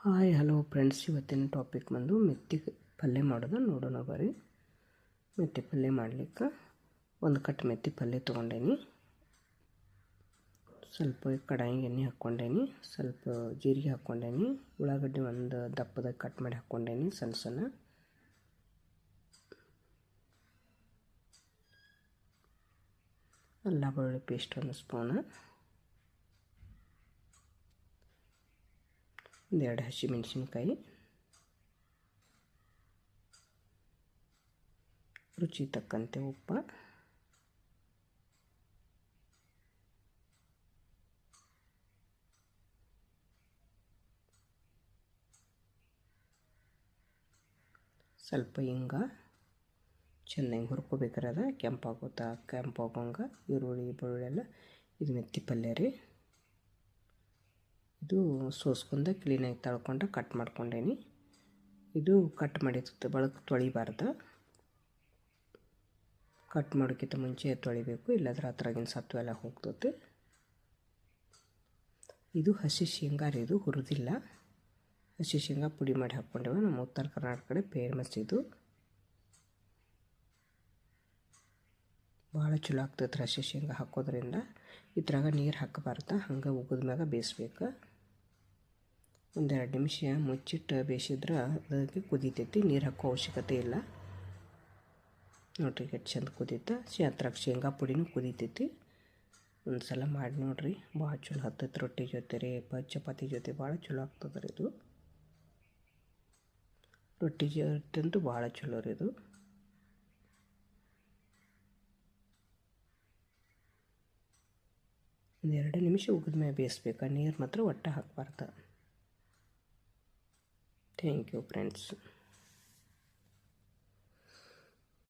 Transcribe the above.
Hi hello friends, ಇವತ್ತಿನ topic ಬಂದು ಮೆತ್ತಿ ಪಲ್ಯ ಮಾಡೋದು ನೋಡೋಣ. ಬರ್ರಿ. ಮೆತ್ತಿ ಪಲ್ಯ ಮಾಡಲಿಕ್ಕೆ ಒಂದು ಕಟ್ ಮೆತ್ತಿ ಪಲ್ಯ ತೊಗೊಂಡೇನಿ. ಸ್ವಲ್ಪ ಕಡಾಯಿಗೆ ಎಣ್ಣೆ ಹಾಕ್ಕೊಂಡೇನಿ, ಸ್ವಲ್ಪ ಜೀರಿಗೆ ಹಾಕ್ಕೊಂಡೇನಿ, ಉಳ್ಳಾಗಡ್ಡಿ ಒಂದು ದಪ್ಪದಾಗ ಕಟ್ ಮಾಡಿ ಹಾಕ್ಕೊಂಡೇನಿ ಸಣ್ಣ ಸಣ್ಣ. ಅಲ್ಲ ಬೆಳ್ಳುಳ್ಳಿ ಪೇಸ್ಟ್ ಒಂದು ಸ್ಪೂನ್, ಒಂದೆರಡು ಹಸಿಮೆಣಸಿನ್ಕಾಯಿ, ರುಚಿ ತಕ್ಕಂತೆ ಉಪ್ಪು, ಸ್ವಲ್ಪ ಹಿಂಗ ಚೆನ್ನಾಗಿ ಹುರ್ಕೋಬೇಕಾರದ ಕೆಂಪಾಗೋಂಗೆ ಈರುಳ್ಳಿ ಬೆಳ್ಳುಳ್ಳಿ ಎಲ್ಲ. ಇದು ಮೆತ್ತಿ ಪಲ್ಯ ರೀ. ಇದು ಸೋಸ್ಕೊಂಡು ಕ್ಲೀನಾಗಿ ತೊಳ್ಕೊಂಡು ಕಟ್ ಮಾಡ್ಕೊಂಡೇನಿ. ಇದು ಕಟ್ ಮಾಡಿದ ಬಳಕ ತೊಳಿಬಾರ್ದು, ಕಟ್ ಮಾಡೋಕ್ಕಿಂತ ಮುಂಚೆ ತೊಳಿಬೇಕು, ಇಲ್ಲಾಂದ್ರೆ ಅದ್ರಾಗಿನ ಸತ್ವ ಎಲ್ಲ ಹೋಗ್ತದೆ. ಇದು ಹಸಿ ಶೇಂಗಾ ರೀ, ಇದು ಹುರಿದಿಲ್ಲ. ಹಸಿ ಶೇಂಗಾ ಪುಡಿ ಮಾಡಿ ಹಾಕ್ಕೊಂಡೇವೆ. ನಮ್ಮ ಉತ್ತರ ಕರ್ನಾಟಕ ಕಡೆ ಫೇಮಸ್ ಇದು. ಭಾಳ ಚಲೋ ಆಗ್ತೈತೆ ಹಸಿ ಶೇಂಗಾ ಹಾಕೋದ್ರಿಂದ. ಇದ್ರಾಗ ನೀರು ಹಾಕಬಾರ್ದು, ಹಂಗೆ ಉಗಿದ ಮ್ಯಾಗ ಬೇಯಿಸ್ಬೇಕು. ಒಂದೆರಡು ನಿಮಿಷ ಮುಚ್ಚಿಟ್ಟು ಬೇಯಿಸಿದ್ರೆ ಅದಕ್ಕೆ ಕುದೀತೈತಿ, ನೀರು ಹಾಕೋ ಅವಶ್ಯಕತೆ ಇಲ್ಲ. ನೋಡ್ರಿ ಎಷ್ಟು ಚಂದ ಕುದೀತ. ಅದ್ರಾಗ ಶೇಂಗಾ ಪುಡಿನೂ ಕುದೀತೈತಿ. ಒಂದು ಸಲ ಮಾಡಿ ನೋಡಿರಿ, ಭಾಳ ಚಲೋ ಹತ್ತೈತೆ. ರೊಟ್ಟಿ ಜೊತೆ ರೀ, ಚಪಾತಿ ಜೊತೆ ಭಾಳ ಚಲೋ ಆಗ್ತದೆ ರೀ ಇದು. ರೊಟ್ಟಿ ಜೊತೆ ಅಂತೂ ಭಾಳ ಚಲೋ ರೀ ಇದು. ಒಂದು 2 ನಿಮಿಷ ಉಗಿದ ಮೇಲೆ ಬೇಯಿಸ್ಬೇಕು, ನೀರು ಮಾತ್ರ ಒಟ್ಟು ಹಾಕಬಾರ್ದು. Thank you friends.